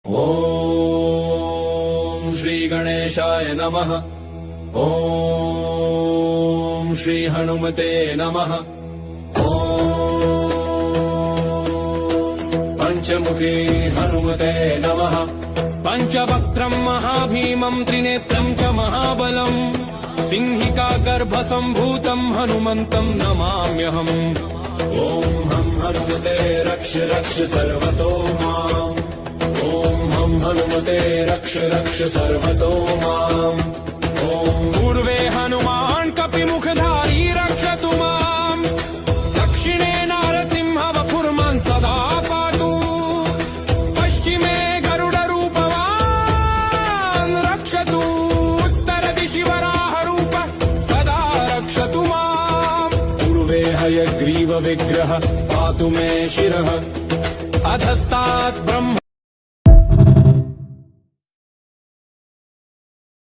ॐ श्री गणेशाय नमः। ॐ श्री हनुमते नमः। ॐ पंचमुखे हनुमते नमः। पंचवक्त्रम् महाभीमम् त्रिनेत्रम् च महाबलम् सिंहिका गर्भसम्भूतम् हनुमन्तम् नमाम्यहम्। ॐ हम हनुमते रक्ष रक्ष सर्वतो माम्। ॐ हम हनुमते रक्ष रक्ष सर्वतो माम्। ॐ पूर्वे हनुमान् कपिमुखधारी रक्षतु माम्। दक्षिणे नारसिंह वपुर्मान् सदा पातु। पश्चिमे गरुडरूपवान् रक्षतु। उत्तरदिशि वराहरूप सदा रक्षतु माम्। पूर्वे हयग्रीव विग्रह पातु मे शिरः। अधस्तात् ब्रह्म